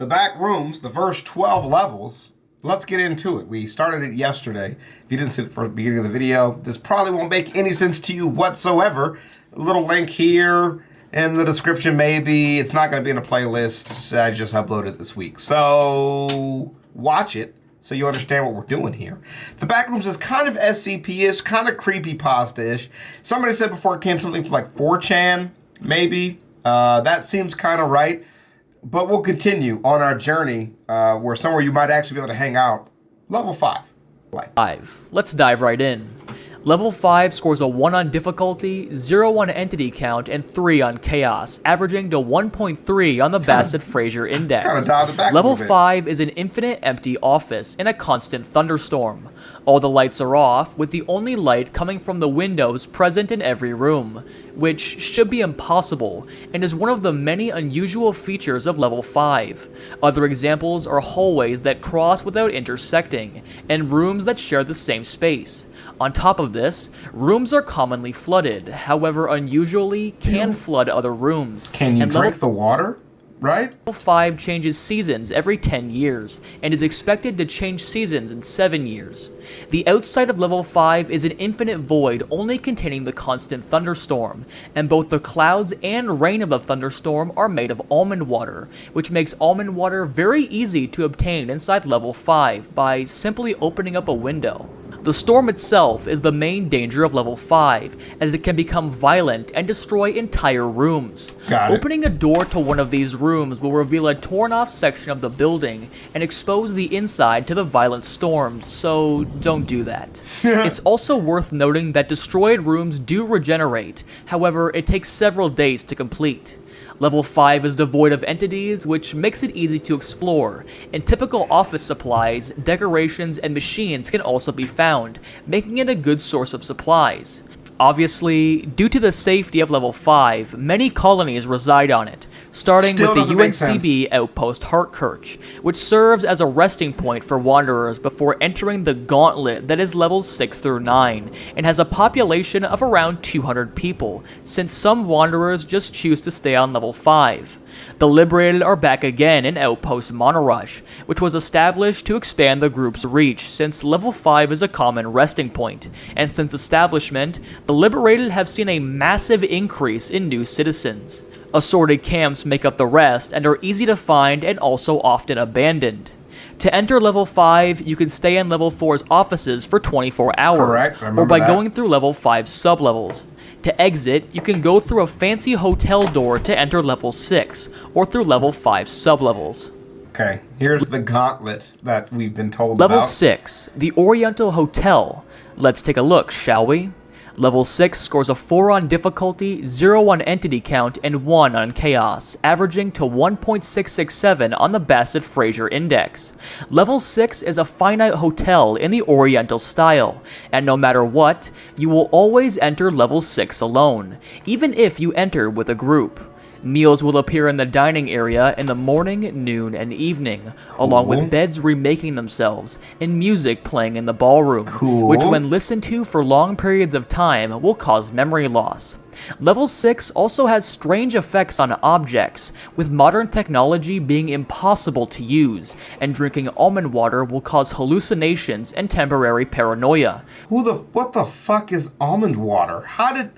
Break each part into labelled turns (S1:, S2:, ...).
S1: The Backrooms, the first 12 levels. Let's get into it. We started it yesterday. If you didn't see the first beginning of the video, this probably won't make any sense to you whatsoever. A little link here in the description maybe. It's not going to be in a playlist. I just uploaded it this week. So watch it so you understand what we're doing here. The Backrooms is kind of SCP-ish, kind of creepypasta-ish. Somebody said before it came something for like 4chan, maybe. That seems kind of right. But we'll continue on our journey where somewhere you might actually be able to hang out. Level 5.
S2: Let's dive right in. Level 5 scores a 1 on difficulty, 0 on entity count, and 3 on chaos, averaging to 1.3 on the Bassett-Fraser Index. Level 5 is an infinite empty office in a constant thunderstorm. All the lights are off, with the only light coming from the windows present in every room, which should be impossible, and is one of the many unusual features of Level 5. Other examples are hallways that cross without intersecting, and rooms that share the same space. On top of this, rooms are commonly flooded, however unusually can flood other rooms.
S1: Can you drink the water? Right?
S2: Level 5 changes seasons every 10 years, and is expected to change seasons in 7 years. The outside of Level 5 is an infinite void only containing the constant thunderstorm, and both the clouds and rain of the thunderstorm are made of almond water, which makes almond water very easy to obtain inside Level 5 by simply opening up a window. The storm itself is the main danger of Level 5, as it can become violent and destroy entire rooms. Opening a door to one of these rooms will reveal a torn-off section of the building and expose the inside to the violent storms, so don't do that. It's also worth noting that destroyed rooms do regenerate, however, it takes several days to complete. Level 5 is devoid of entities, which makes it easy to explore, and typical office supplies, decorations, and machines can also be found, making it a good source of supplies. Obviously, due to the safety of Level 5, many colonies reside on it, starting with the UNCB outpost Hartkirch, which serves as a resting point for wanderers before entering the Gauntlet that is levels 6 through 9, and has a population of around 200 people, since some wanderers just choose to stay on Level 5. The Liberated are back again in Outpost Monorush, which was established to expand the group's reach since Level 5 is a common resting point, and since establishment, the Liberated have seen a massive increase in new citizens. Assorted camps make up the rest and are easy to find and also often abandoned. To enter Level 5, you can stay in Level 4's offices for 24 hours, or by going through Level 5's sublevels. To exit, you can go through a fancy hotel door to enter Level 6, or through Level 5's sublevels.
S1: Okay, here's the gauntlet that we've been told
S2: about. Level 6, the Oriental Hotel. Let's take a look, shall we? Level 6 scores a 4 on difficulty, 0 on entity count, and 1 on chaos, averaging to 1.667 on the Bassett-Fraser Index. Level 6 is a finite hotel in the Oriental style, and no matter what, you will always enter Level 6 alone, even if you enter with a group. Meals will appear in the dining area in the morning, noon, and evening, along with beds remaking themselves and music playing in the ballroom, which when listened to for long periods of time will cause memory loss. Level 6 also has strange effects on objects, with modern technology being impossible to use, and drinking almond water will cause hallucinations and temporary paranoia.
S1: What the fuck is almond water?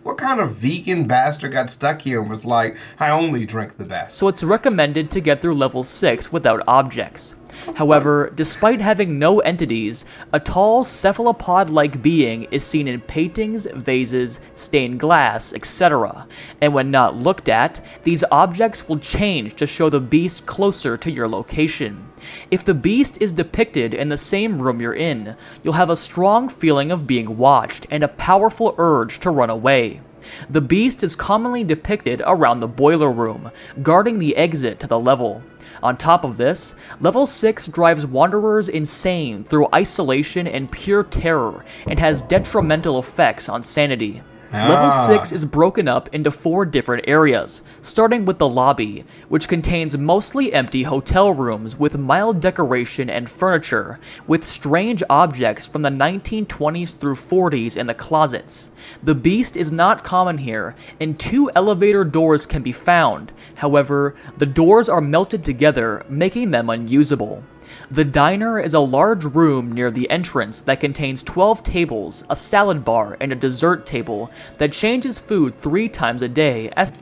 S1: What kind of vegan bastard got stuck here and was like, I only drink the best?
S2: So it's recommended to get through Level 6 without objects. However, despite having no entities, a tall cephalopod-like being is seen in paintings, vases, stained glass, etc. And when not looked at, these objects will change to show the beast closer to your location. If the beast is depicted in the same room you're in, you'll have a strong feeling of being watched and a powerful urge to run away. The beast is commonly depicted around the boiler room, guarding the exit to the level. On top of this, Level 6 drives wanderers insane through isolation and pure terror, and has detrimental effects on sanity. Level 6 is broken up into 4 different areas, starting with the lobby, which contains mostly empty hotel rooms with mild decoration and furniture, with strange objects from the 1920s through 40s in the closets. The beast is not common here, and 2 elevator doors can be found. However, the doors are melted together, making them unusable. The diner is a large room near the entrance that contains 12 tables, a salad bar, and a dessert table that changes food 3 times a day, as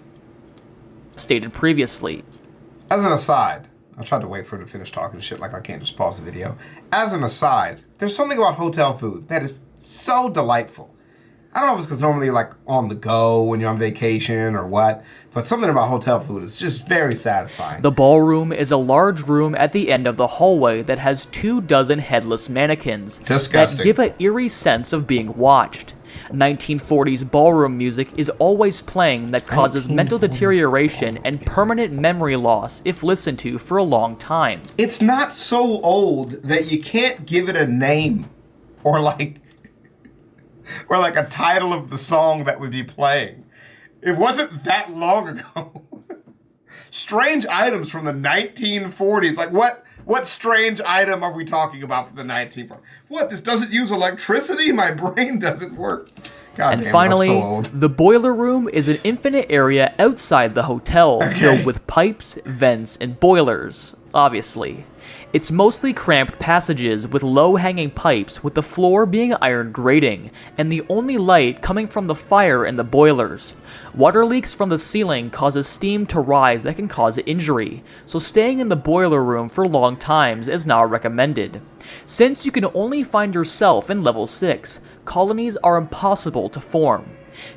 S2: stated previously.
S1: As an aside, I tried to wait for him to finish talking shit like I can't just pause the video. As an aside, there's something about hotel food that is so delightful. I don't know if it's because normally you're like on the go when you're on vacation or what, but something about hotel food is just very satisfying.
S2: The ballroom is a large room at the end of the hallway that has 24 headless mannequins that give an eerie sense of being watched. 1940s ballroom music is always playing that causes mental deterioration and permanent memory loss if listened to for a long time.
S1: It's not so old that you can't give it a name or like a title of the song that would be playing. It wasn't that long ago. Strange items from the 1940s. Like what strange item are we talking about from the 1940s? What, this doesn't use electricity? My brain doesn't work. God
S2: and
S1: damn,
S2: finally,
S1: I'm so old.
S2: the boiler room is an infinite area outside the hotel filled with pipes, vents, and boilers, obviously. It's mostly cramped passages with low-hanging pipes, with the floor being iron grating, and the only light coming from the fire in the boilers. Water leaks from the ceiling causes steam to rise that can cause injury, so staying in the boiler room for long times is not recommended. Since you can only find yourself in level 6, colonies are impossible to form.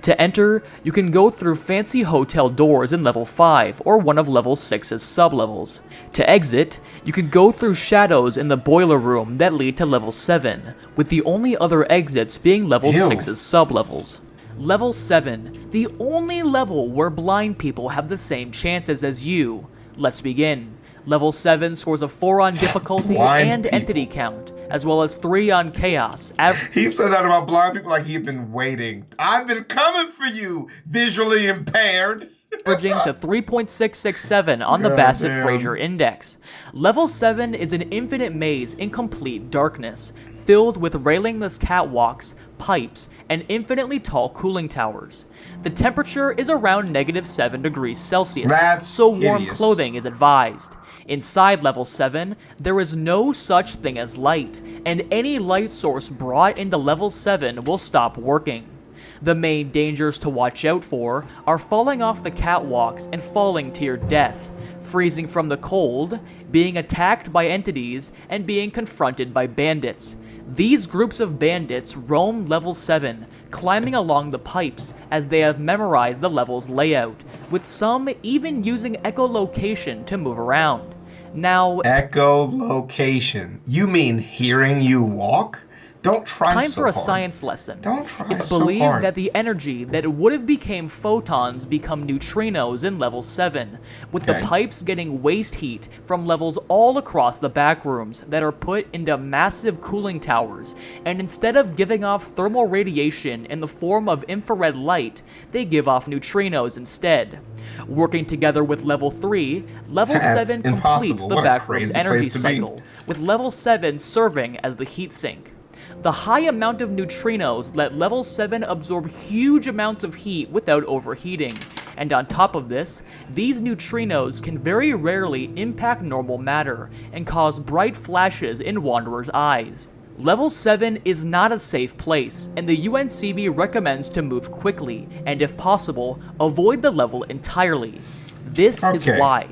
S2: To enter, you can go through fancy hotel doors in level 5 or one of level 6's sublevels. To exit, you can go through shadows in the boiler room that lead to level 7, with the only other exits being level 6's sublevels. Level 7, the only level where blind people have the same chances as you. Let's begin. Level 7 scores a 4 on difficulty and entity count, as well as 3 on chaos.
S1: He said that about blind people like he'd been waiting. I've been coming for you, visually impaired.
S2: Averaging to 3.667 on the Bassett-Fraser Index. Level 7 is an infinite maze in complete darkness, filled with railingless catwalks, pipes, and infinitely tall cooling towers. The temperature is around -7 degrees Celsius, so warm clothing is advised. Inside level 7, there is no such thing as light, and any light source brought into level 7 will stop working. The main dangers to watch out for are falling off the catwalks and falling to your death, freezing from the cold, being attacked by entities, and being confronted by bandits. These groups of bandits roam level 7, climbing along the pipes as they have memorized the level's layout, with some even using echolocation to move around. Now,
S1: echolocation? You mean hearing you walk? Don't try so hard.
S2: Time for a science lesson.
S1: Don't try so hard.
S2: It's believed that the energy that would have became photons become neutrinos in level 7, with the pipes getting waste heat from levels all across the backrooms that are put into massive cooling towers, and instead of giving off thermal radiation in the form of infrared light, they give off neutrinos instead. Working together with level 3, level 7 completes the backrooms energy cycle, with level 7 serving as the heatsink. The high amount of neutrinos let level 7 absorb huge amounts of heat without overheating, and on top of this, these neutrinos can very rarely impact normal matter and cause bright flashes in wanderers' eyes. Level 7 is not a safe place, and the UNCB recommends to move quickly, and if possible, avoid the level entirely. This is why.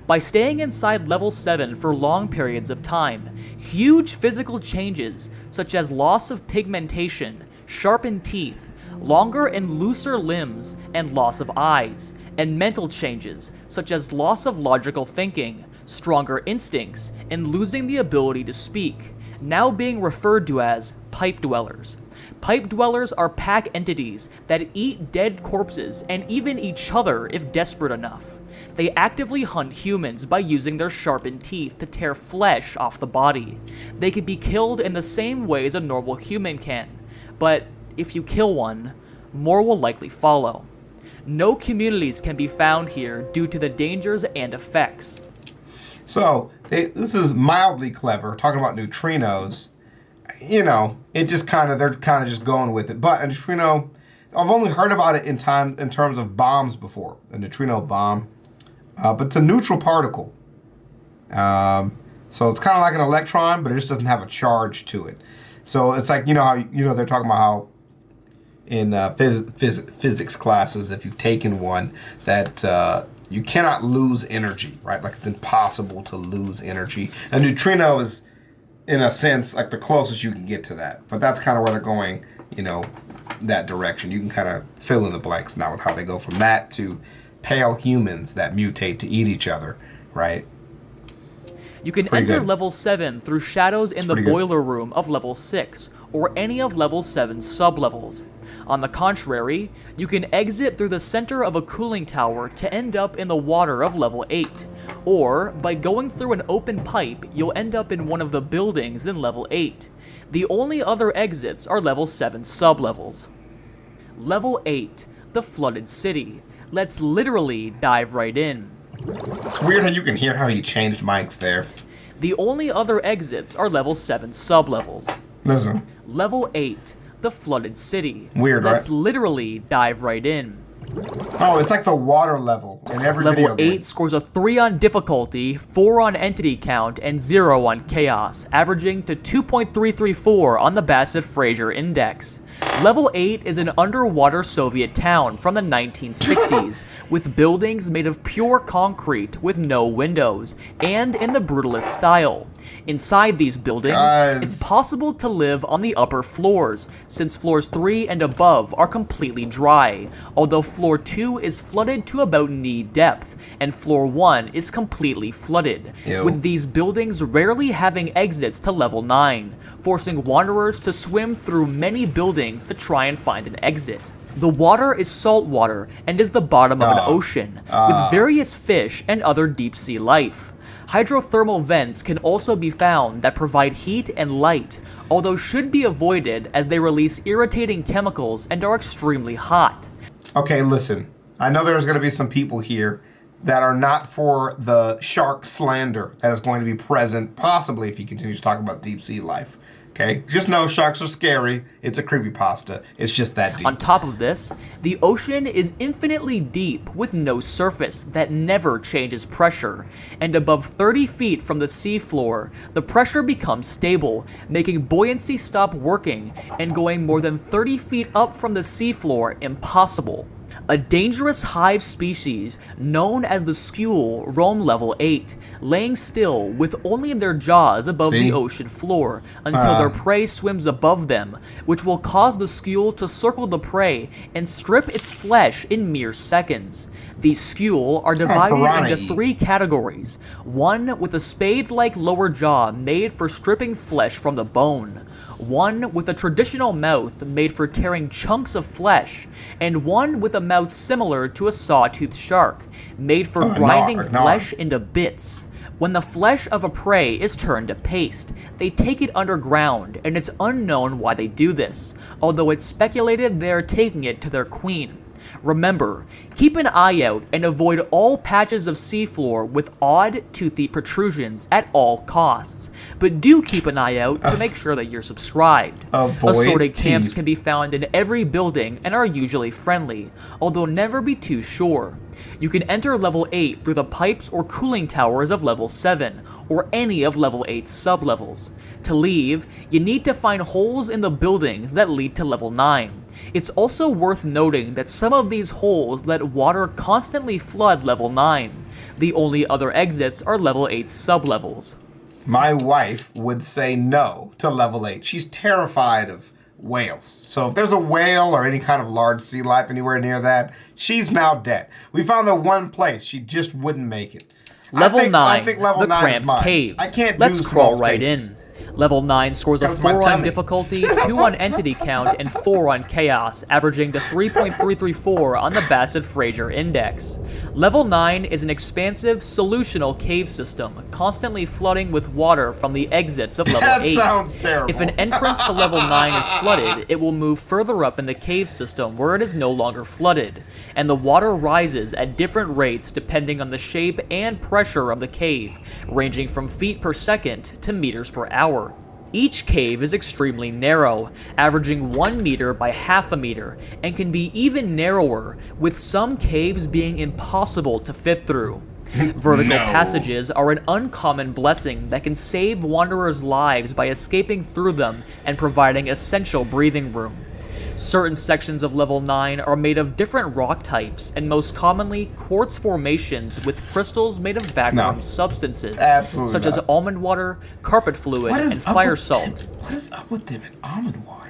S2: By staying inside level 7 for long periods of time, huge physical changes, such as loss of pigmentation, sharpened teeth, longer and looser limbs, and loss of eyes, and mental changes, such as loss of logical thinking, stronger instincts, and losing the ability to speak, now being referred to as pipe dwellers. Pipe dwellers are pack entities that eat dead corpses and even each other if desperate enough. They actively hunt humans by using their sharpened teeth to tear flesh off the body. They can be killed in the same way as a normal human can, but if you kill one, more will likely follow. No communities can be found here due to the dangers and effects.
S1: So, this is mildly clever, talking about neutrinos. You know, it just they're kind of just going with it. But a neutrino, I've only heard about it in terms of bombs before, a neutrino bomb. But it's a neutral particle. So it's kind of like an electron, but it just doesn't have a charge to it. So it's like, you know how, they're talking about how in physics classes, if you've taken one, that you cannot lose energy, right? Like it's impossible to lose energy. A neutrino is, in a sense, like the closest you can get to that. But that's kind of where they're going, that direction. You can kind of fill in the blanks now with how they go from that to pale humans that mutate to eat each other, right?
S2: You can enter level 7 through shadows in the boiler room of level 6, or any of level 7's sublevels. On the contrary, you can exit through the center of a cooling tower to end up in the water of level 8, or by going through an open pipe, you'll end up in one of the buildings in level 8. The only other exits are level 7 sublevels. Level 8, the Flooded City. Let's literally dive right in.
S1: It's weird how you can hear how he changed mics there.
S2: The only other exits are level 7 sublevels.
S1: Listen.
S2: Level 8, the Flooded City.
S1: Weird,
S2: Let's
S1: right?
S2: literally dive right in.
S1: Oh, it's like the water level in every video
S2: Level
S1: game.
S2: 8 scores a 3 on difficulty, 4 on entity count, and 0 on chaos, averaging to 2.334 on the Bassett-Fraser Index. Level 8 is an underwater Soviet town from the 1960s, with buildings made of pure concrete with no windows, and in the brutalist style. Inside these buildings, it's possible to live on the upper floors, since floors 3 and above are completely dry, although floor 2 is flooded to about knee depth, and floor 1 is completely flooded, with these buildings rarely having exits to level 9, forcing wanderers to swim through many buildings to try and find an exit. The water is salt water and is the bottom of an ocean, with various fish and other deep-sea life. Hydrothermal vents can also be found that provide heat and light, although should be avoided as they release irritating chemicals and are extremely hot.
S1: Okay, listen. I know there's going to be some people here that are not for the shark slander that is going to be present, possibly if he continues to talk about deep-sea life. Okay? Just know sharks are scary. It's a creepypasta. It's just that deep.
S2: On top of this, the ocean is infinitely deep with no surface that never changes pressure, and above 30 feet from the seafloor, the pressure becomes stable, making buoyancy stop working, and going more than 30 feet up from the seafloor impossible. A dangerous hive species known as the skule roam level 8, laying still with only their jaws above the ocean floor until their prey swims above them, which will cause the skule to circle the prey and strip its flesh in mere seconds. These skule are divided into 3 categories, one with a spade-like lower jaw made for stripping flesh from the bone, one with a traditional mouth made for tearing chunks of flesh, and one with a mouth similar to a sawtooth shark, made for grinding flesh into bits. When the flesh of a prey is turned to paste, they take it underground, and it's unknown why they do this, although it's speculated they are taking it to their queen. Remember, keep an eye out and avoid all patches of seafloor with odd, toothy protrusions at all costs. But do keep an eye out to make sure that you're subscribed. Assorted camps can be found in every building and are usually friendly, although never be too sure. You can enter level 8 through the pipes or cooling towers of level 7, or any of level 8's sublevels. To leave, you need to find holes in the buildings that lead to level 9. It's also worth noting that some of these holes let water constantly flood level 9. The only other exits are level 8 sublevels.
S1: My wife would say no to level 8. She's terrified of whales. So if there's a whale or any kind of large sea life anywhere near that, she's now dead. We found the one place she just wouldn't make it.
S2: Level 9,
S1: I think level
S2: the
S1: 9
S2: cramped
S1: is mine.
S2: caves.
S1: I can't
S2: Let's
S1: do
S2: crawl
S1: small
S2: right
S1: spaces.
S2: in. Level 9 scores a
S1: That's my
S2: 4 on
S1: tummy.
S2: difficulty, 2 on entity count, and 4 on chaos, averaging to 3.334 on the Bassett-Fraser Index. Level 9 is an expansive, solutional cave system, constantly flooding with water from the exits of Level 8.
S1: That sounds terrible.
S2: If an entrance to Level 9 is flooded, it will move further up in the cave system where it is no longer flooded, and the water rises at different rates depending on the shape and pressure of the cave, ranging from feet per second to meters per hour. Each cave is extremely narrow, averaging 1 meter by half a meter, and can be even narrower, with some caves being impossible to fit through. Vertical passages are an uncommon blessing that can save wanderers' lives by escaping through them and providing essential breathing room. Certain sections of Level 9 are made of different rock types, and most commonly quartz formations with crystals made of Backrooms substances, such as almond water, carpet fluid, and fire salt.
S1: What is up with them and almond water?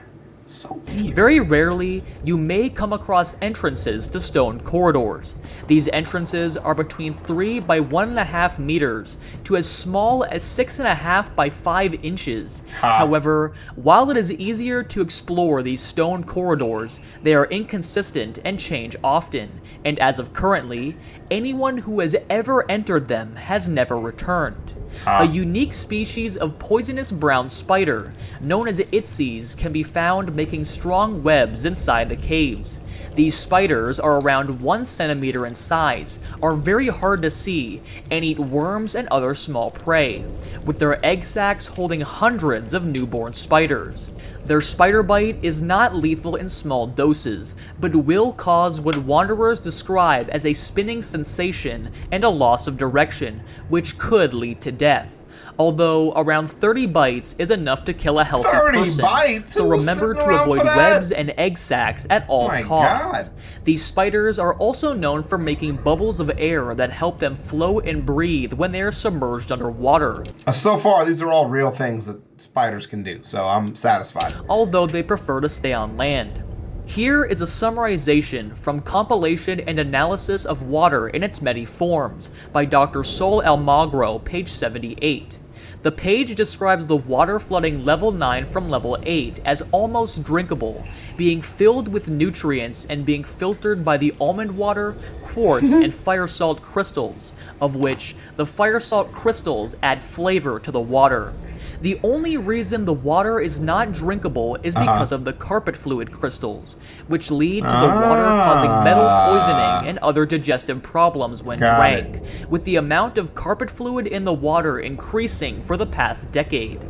S1: So weird.
S2: Very rarely, you may come across entrances to stone corridors. These entrances are between 3 by 1.5 meters to as small as 6.5 by 5 inches. However, while it is easier to explore these stone corridors, they are inconsistent and change often, and as of currently, anyone who has ever entered them has never returned. A unique species of poisonous brown spider, known as itses, can be found making strong webs inside the caves. These spiders are around 1 centimeter in size, are very hard to see, and eat worms and other small prey, with their egg sacs holding hundreds of newborn spiders. Their spider bite is not lethal in small doses, but will cause what wanderers describe as a spinning sensation and a loss of direction, which could lead to death. Although around 30 bites is enough to kill a healthy
S1: 30
S2: person,
S1: bites?
S2: so remember to avoid webs and egg sacs at all costs. These spiders are also known for making bubbles of air that help them float and breathe when they are submerged underwater.
S1: So far, these are all real things that spiders can do, so I'm satisfied.
S2: Although they prefer to stay on land. Here is a summarization from Compilation and Analysis of Water in its Many Forms by Dr. Sol Almagro, page 78. The page describes the water flooding Level 9 from Level 8 as almost drinkable, being filled with nutrients and being filtered by the almond water, quartz, and fire salt crystals, of which the fire salt crystals add flavor to the water. The only reason the water is not drinkable is because of the carpet fluid crystals, which lead to the water causing metal poisoning and other digestive problems when drank, with the amount of carpet fluid in the water increasing for the past decade.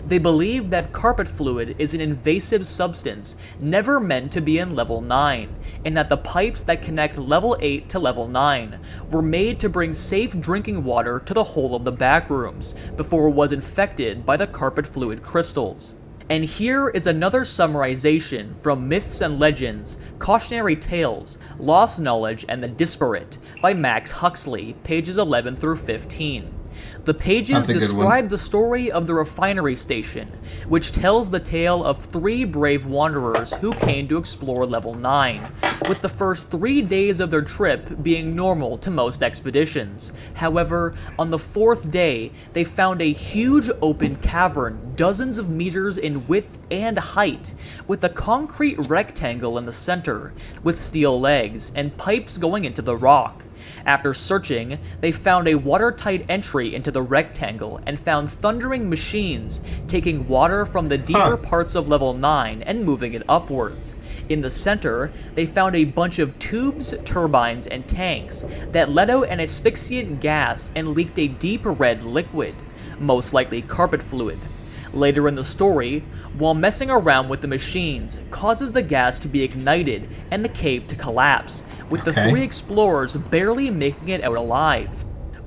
S2: They believe that carpet fluid is an invasive substance never meant to be in Level 9, and that the pipes that connect Level 8 to Level 9 were made to bring safe drinking water to the whole of the Backrooms before it was infected by the carpet fluid crystals. And here is another summarization from Myths and Legends, Cautionary Tales, Lost Knowledge, and the Disparate by Max Huxley, pages 11 through 15. The pages describe the story of the refinery station, which tells the tale of 3 brave wanderers who came to explore Level 9, with the first 3 days of their trip being normal to most expeditions. However, on the 4th day, they found a huge open cavern dozens of meters in width and height, with a concrete rectangle in the center, with steel legs and pipes going into the rock. After searching, they found a watertight entry into the rectangle and found thundering machines taking water from the deeper parts of Level 9 and moving it upwards. In the center, they found a bunch of tubes, turbines, and tanks that let out an asphyxiant gas and leaked a deep red liquid, most likely carpet fluid. Later in the story, while messing around with the machines causes the gas to be ignited and the cave to collapse, with the 3 explorers barely making it out alive.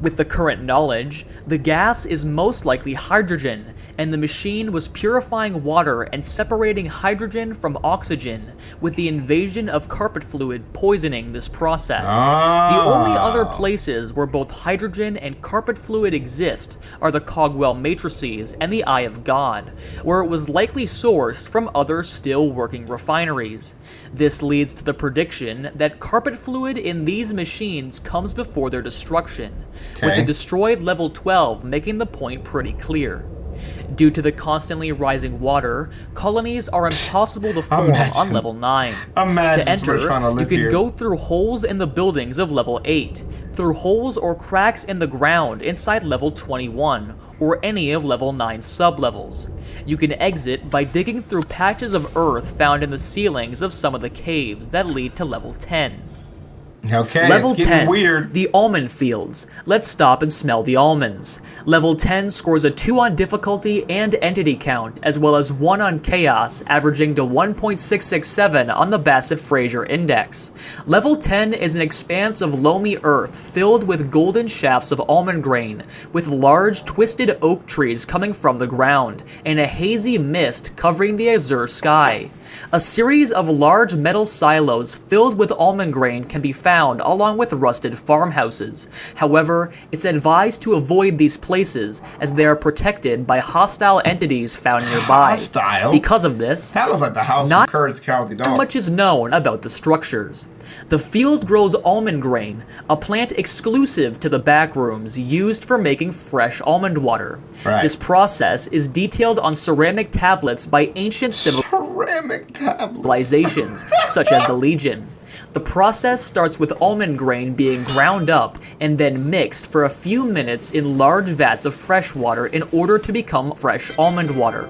S2: With the current knowledge, the gas is most likely hydrogen, and the machine was purifying water and separating hydrogen from oxygen, with the invasion of carpet fluid poisoning this process. The only other places where both hydrogen and carpet fluid exist are the Cogwell matrices and the Eye of God, where it was likely sourced from other still working refineries. This leads to the prediction that carpet fluid in these machines comes before their destruction, with the destroyed Level 12 making the point pretty clear. Due to the constantly rising water, colonies are impossible to form on level 9. To enter, you can go through holes in the buildings of level 8, through holes or cracks in the ground inside level 21, or any of level 9's sublevels. You can exit by digging through patches of earth found in the ceilings of some of the caves that lead to level 10.
S1: Okay,
S2: Level
S1: it's getting
S2: 10,
S1: weird.
S2: The Almond Fields. Let's stop and smell the almonds. Level 10 scores a 2 on difficulty and entity count, as well as 1 on chaos, averaging to 1.667 on the Bassett-Fraser Index. Level 10 is an expanse of loamy earth filled with golden shafts of almond grain, with large twisted oak trees coming from the ground, and a hazy mist covering the azure sky. A series of large metal silos filled with almond grain can be found along with rusted farmhouses. However, it's advised to avoid these places as they are protected by hostile entities found nearby.
S1: Hostile?
S2: Because of this,
S1: that looks like the house from Courage the Cowardly Dog.
S2: Not much is known about the structures. The field grows almond grain, a plant exclusive to the Backrooms used for making fresh almond water.
S1: Right.
S2: This process is detailed on ceramic tablets by ancient civilizations, such as the Legion. The process starts with almond grain being ground up and then mixed for a few minutes in large vats of fresh water in order to become fresh almond water.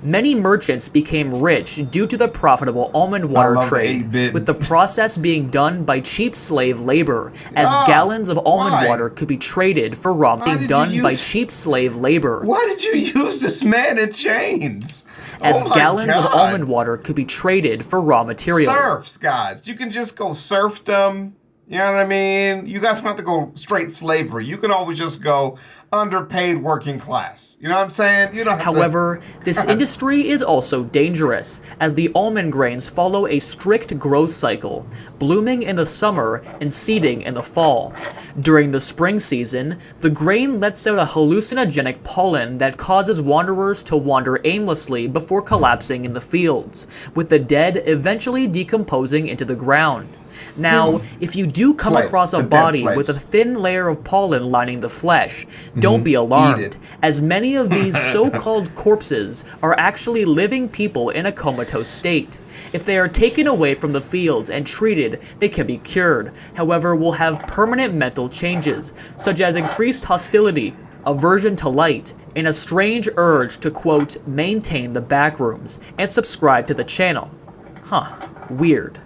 S2: Many merchants became rich due to the profitable almond water trade, with the process being done by cheap slave labor, as gallons of almond water could be traded for raw being done by cheap slave labor.
S1: Why did you use this man in chains?
S2: As gallons of almond water could be traded for raw materials.
S1: Serfs, guys. You can just go serfdom. You know what I mean? You guys don't have to go straight slavery. You can always just go underpaid working class. You know what I'm saying? You don't have
S2: However, this industry is also dangerous, as the almond grains follow a strict growth cycle, blooming in the summer and seeding in the fall. During the spring season, the grain lets out a hallucinogenic pollen that causes wanderers to wander aimlessly before collapsing in the fields, with the dead eventually decomposing into the ground. Now, if you do come across a body with a thin layer of pollen lining the flesh, don't be alarmed, as many of these so-called corpses are actually living people in a comatose state. If they are taken away from the fields and treated, they can be cured, however will have permanent mental changes, such as increased hostility, aversion to light, and a strange urge to, quote, maintain the Backrooms, and subscribe to the channel. Weird.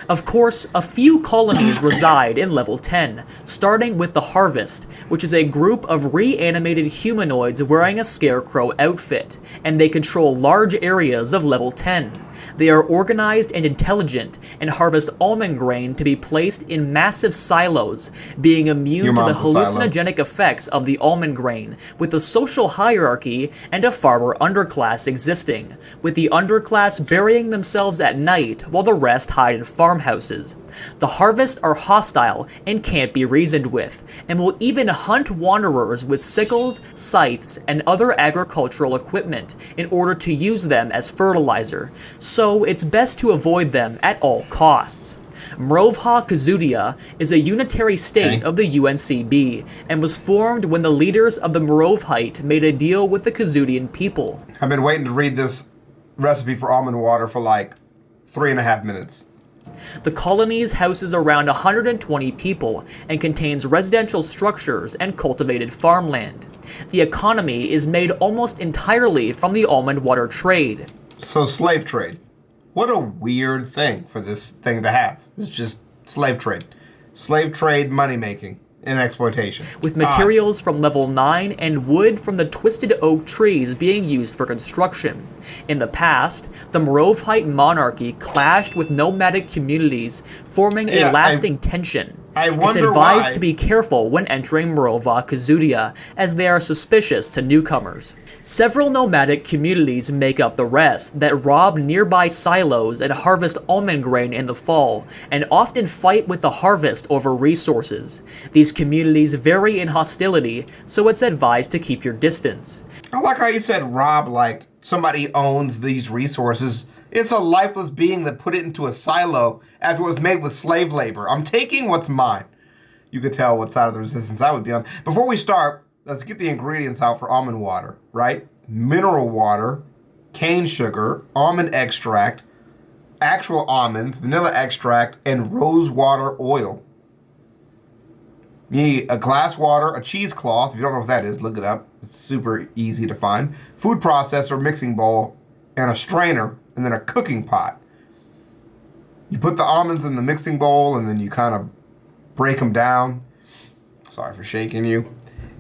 S2: Of course, a few colonies reside in level 10, starting with the Harvest, which is a group of reanimated humanoids wearing a scarecrow outfit, and they control large areas of level 10. They are organized and intelligent, and harvest almond grain to be placed in massive silos, being immune to the hallucinogenic effects of the almond grain, with a social hierarchy and a farmer underclass existing, with the underclass burying themselves at night while the rest hide in farmhouses. The Harvest are hostile and can't be reasoned with, and will even hunt wanderers with sickles, scythes, and other agricultural equipment in order to use them as fertilizer, so it's best to avoid them at all costs. Mrovha Kazudia is a unitary state of the UNCB, and was formed when the leaders of the Morovhite made a deal with the Kazudian people.
S1: I've been waiting to read this recipe for almond water for like 3.5 minutes.
S2: The colonies houses around 120 people and contains residential structures and cultivated farmland. The economy is made almost entirely from the almond water trade.
S1: So slave trade. What a weird thing for this thing to have. It's just slave trade. Slave trade money making and exploitation.
S2: With materials from level 9 and wood from the twisted oak trees being used for construction. In the past, the Morovhite monarchy clashed with nomadic communities, forming a lasting tension. It's advised to be careful when entering Mrovha Kazudia, as they are suspicious to newcomers. Several nomadic communities make up the rest that rob nearby silos and harvest almond grain in the fall, and often fight with the Harvest over resources. These communities vary in hostility, so it's advised to keep your distance.
S1: I like how you said rob like somebody owns these resources. It's a lifeless being that put it into a silo after it was made with slave labor. I'm taking what's mine. You could tell what side of the resistance I would be on. Before we start, let's get the ingredients out for almond water, right? mineral water, cane sugar, almond extract, actual almonds, vanilla extract, and rose water oil. You need a glass water, a cheesecloth. If you don't know what that is, look it up. It's super easy to find. Food processor, mixing bowl, and a strainer, and then a cooking pot. You put the almonds in the mixing bowl, and then you kind of break them down. Sorry for shaking you.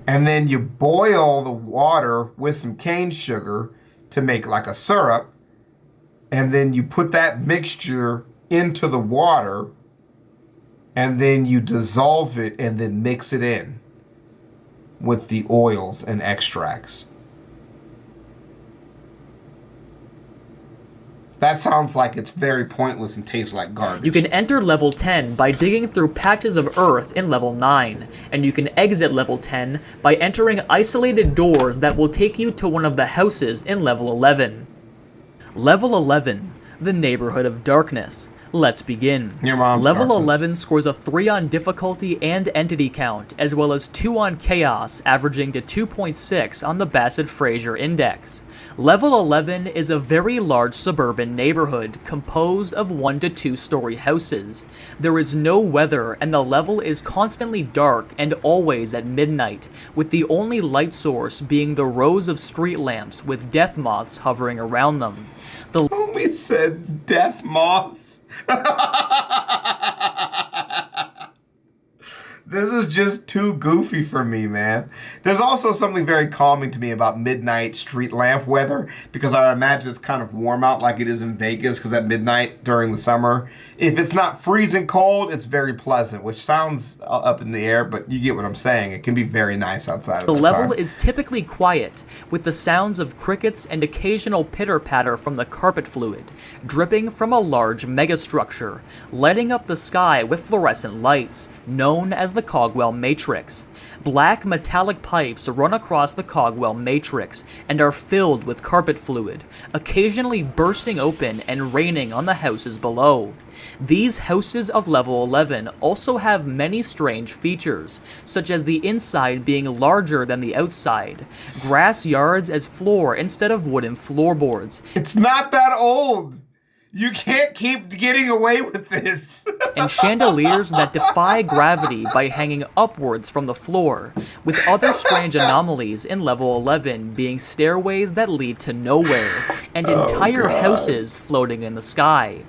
S1: And then you boil the water with some cane sugar to make like a syrup. And then you put that mixture into the water, and then you dissolve it and then mix it in with the oils and extracts. That sounds like it's very pointless and tastes like garbage.
S2: You can enter level 10 by digging through patches of earth in level 9, and you can exit level 10 by entering isolated doors that will take you to one of the houses in level 11. Level 11, the Neighborhood of Darkness. Let's begin.
S1: Your mom's
S2: Level
S1: darkness.
S2: 11 scores a 3 on difficulty and entity count, as well as 2 on chaos, averaging to 2.6 on the Bassett-Fraser Index. Level 11 is a very large suburban neighborhood composed of 1 to 2 story houses. There is no weather, and the level is constantly dark and always at midnight, with the only light source being the rows of street lamps with death moths hovering around them. The
S1: Homie said death moths. This is just too goofy for me, man. There's also something very calming to me about midnight street lamp weather, because I imagine it's kind of warm out like it is in Vegas, because at midnight during the summer, if it's not freezing cold, it's very pleasant, which sounds up in the air, but you get what I'm saying. It can be very nice outside at
S2: The
S1: that
S2: level
S1: time.
S2: is typically quiet, with the sounds of crickets and occasional pitter-patter from the carpet fluid, dripping from a large megastructure, lighting up the sky with fluorescent lights, known as the Cogwell Matrix. Black metallic pipes run across the Cogwell Matrix and are filled with carpet fluid, occasionally bursting open and raining on the houses below. These houses of level 11 also have many strange features, such as the inside being larger than the outside, grass yards as floor instead of wooden floorboards,
S1: It's not that old. You can't keep getting away with this.
S2: and chandeliers that defy gravity by hanging upwards from the floor, with other strange anomalies in level 11 being stairways that lead to nowhere, and entire houses floating in the sky.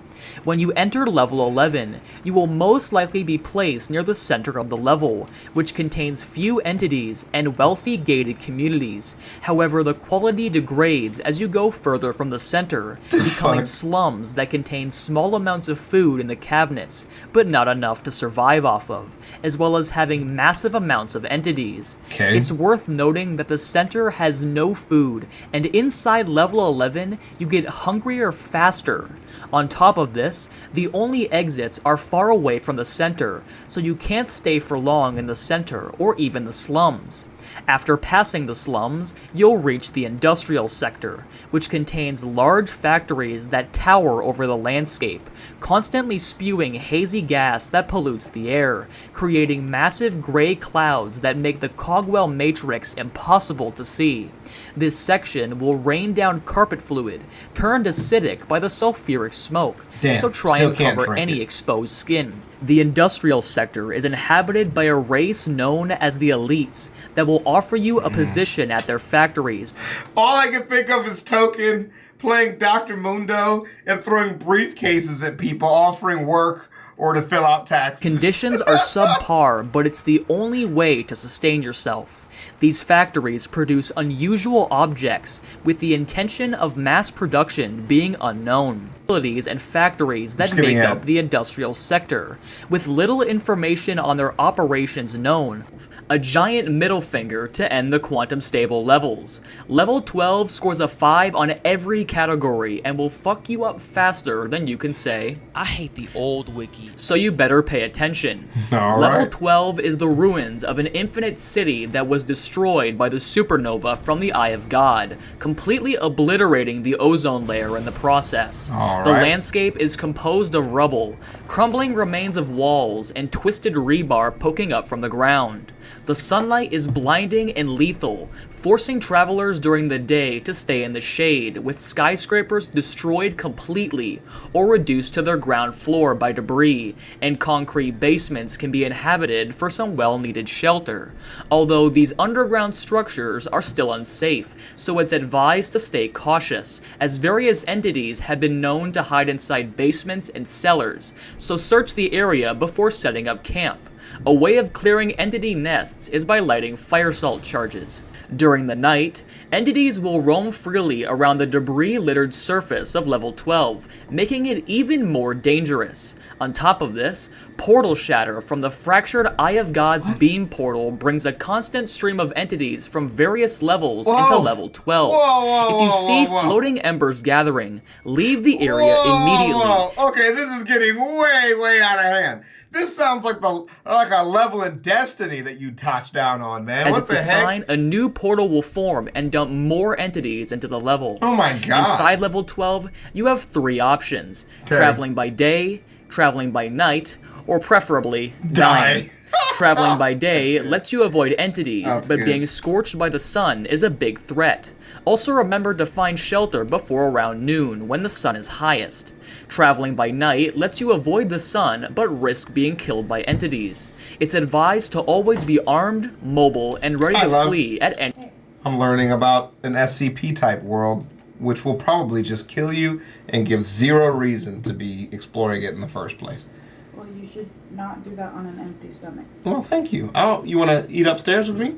S2: When you enter level 11, you will most likely be placed near the center of the level, which contains few entities and wealthy gated communities. However, the quality degrades as you go further from the center, becoming slums that contain small amounts of food in the cabinets, but not enough to survive off of, as well as having massive amounts of entities.
S1: Okay.
S2: It's worth noting that the center has no food, and inside level 11, you get hungrier faster. On top of this, the only exits are far away from the center, so you can't stay for long in the center or even the slums. After passing the slums, you'll reach the industrial sector, which contains large factories that tower over the landscape, constantly spewing hazy gas that pollutes the air, creating massive gray clouds that make the Cogwell Matrix impossible to see. This section will rain down carpet fluid, turned acidic by the sulfuric smoke,
S1: Damn,
S2: so try
S1: still
S2: and
S1: can't
S2: cover
S1: drink
S2: any
S1: it.
S2: exposed skin. The industrial sector is inhabited by a race known as the elites that will offer you a position at their factories.
S1: All I can think of is Token playing Dr. Mundo and throwing briefcases at people offering work or to fill out taxes.
S2: Conditions are subpar, but it's the only way to sustain yourself. These factories produce unusual objects with the intention of mass production being unknown. Facilities and factories that
S1: skipping
S2: make
S1: ahead.
S2: up the industrial sector, with little information on their operations known. A giant middle finger to end the quantum stable levels. Level 12 scores a 5 on every category and will fuck you up faster than you can say,
S3: I hate the old wiki.
S2: so you better pay attention.
S1: All
S2: Level
S1: right.
S2: 12 is the ruins of an infinite city that was destroyed by the supernova from the Eye of God, completely obliterating the ozone layer in the process.
S1: All
S2: The
S1: right.
S2: landscape is composed of rubble, crumbling remains of walls, and twisted rebar poking up from the ground. The sunlight is blinding and lethal, forcing travelers during the day to stay in the shade, with skyscrapers destroyed completely or reduced to their ground floor by debris, and concrete basements can be inhabited for some well-needed shelter. Although these underground structures are still unsafe, so it's advised to stay cautious, as various entities have been known to hide inside basements and cellars, so search the area before setting up camp. A way of clearing entity nests is by lighting fire salt charges. During the night, entities will roam freely around the debris-littered surface of level 12, making it even more dangerous. On top of this, portal shatter from the fractured Eye of God's beam portal brings a constant stream of entities from various levels into level 12. If you see floating embers gathering, leave the area immediately.
S1: Okay, this is getting way out of hand. This sounds like a level in Destiny that you touched down on, man.
S2: As
S1: What
S2: it's
S1: the
S2: a
S1: heck?
S2: sign, a new portal will form and dump more entities into the level.
S1: Oh my god.
S2: Inside level 12, you have 3 options. Traveling by day, traveling by night, or preferably dying. Traveling by day lets you avoid entities, but being scorched by the sun is a big threat. Also remember to find shelter before around noon, when the sun is highest. Traveling by night lets you avoid the sun, but risk being killed by entities. It's advised to always be armed, mobile, and ready to flee at any...
S1: I'm learning about an SCP-type world, which will probably just kill you and give zero reason to be exploring it in the first place.
S4: Well, you should not do that on an empty stomach.
S1: Well, thank you. You want to eat upstairs with me?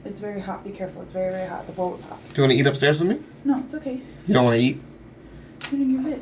S4: It's very hot. Be careful. It's very hot. The bowl is hot.
S1: Do you want to eat upstairs with me?
S4: No, it's okay.
S1: You don't want to eat?
S4: Putting your bed.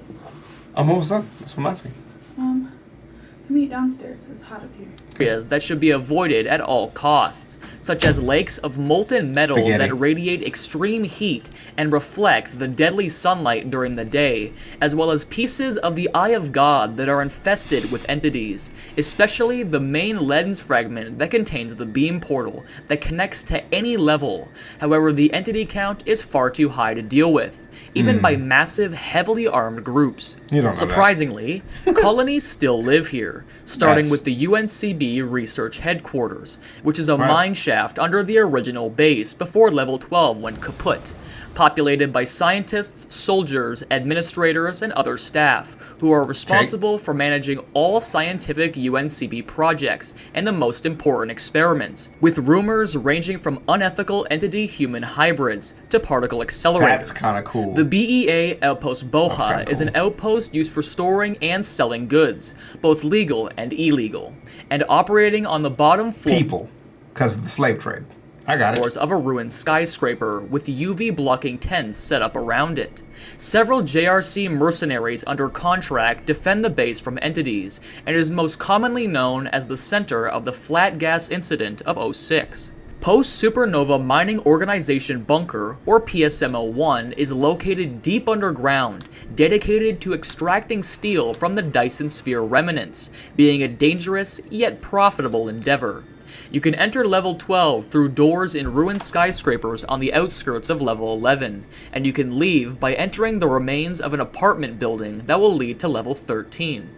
S1: I'm almost done. That's what I'm asking.
S4: Come eat downstairs. It's hot up here.
S2: Areas that should be avoided at all costs, such as lakes of molten metal that radiate extreme heat and reflect the deadly sunlight during the day, as well as pieces of the Eye of God that are infested with entities, especially the main lens fragment that contains the beam portal that connects to any level. However, the entity count is far too high to deal with, even by massive, heavily armed groups. Surprisingly, colonies still live here, starting with the UNCB Research Headquarters, which is a mine shaft under the original base before level 12 went kaput, populated by scientists, soldiers, administrators, and other staff, who are responsible for managing all scientific UNCB projects and the most important experiments, with rumors ranging from unethical entity-human hybrids to particle accelerators.
S1: That's kind of cool.
S2: The BEA Outpost Boha is an outpost used for storing and selling goods, both legal and illegal, and operating on the bottom floor.
S1: People, because of the slave trade. I got it.
S2: Of a ruined skyscraper with UV blocking tents set up around it. Several JRC mercenaries under contract defend the base from entities, and is most commonly known as the center of the flat gas incident of 06. Post-Supernova Mining Organization Bunker, or PSM-01, is located deep underground, dedicated to extracting steel from the Dyson Sphere remnants, being a dangerous yet profitable endeavor. You can enter level 12 through doors in ruined skyscrapers on the outskirts of level 11, and you can leave by entering the remains of an apartment building that will lead to level 13.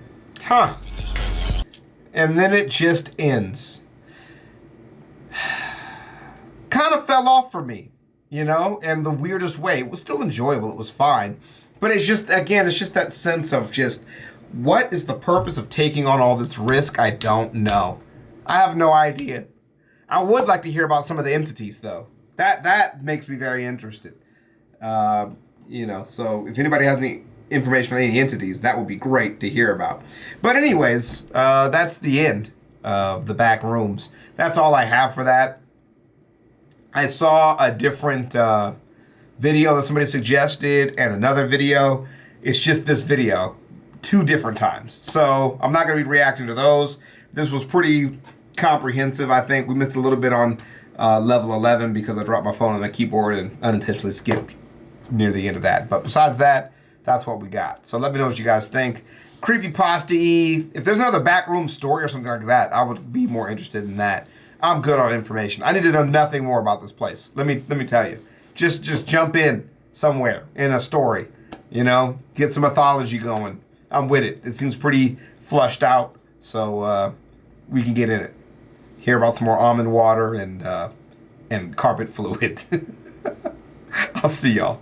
S1: Huh. And then it just ends. Kind of fell off for me, you know, in the weirdest way. It was still enjoyable, it was fine. But it's just, again, it's just that sense of just, what is the purpose of taking on all this risk? I don't know. I have no idea. I would like to hear about some of the entities, though. That makes me very interested. You know, so if anybody has any information on any entities, that would be great to hear about. But anyways, that's the end of the Backrooms. That's all I have for that. I saw a different video that somebody suggested and another video. It's just this video 2 different times. So I'm not going to be reacting to those. This was pretty comprehensive, I think. We missed a little bit on level 11 because I dropped my phone on my keyboard and unintentionally skipped near the end of that. But besides that, that's what we got. So let me know what you guys think. Creepypasta-y. If there's another backroom story or something like that, I would be more interested in that. I'm good on information. I need to know nothing more about this place. Let me tell you. Just jump in somewhere in a story. You know, get some mythology going. I'm with it. It seems pretty flushed out, so we can get in it. hear about some more almond water and carpet fluid. I'll see y'all.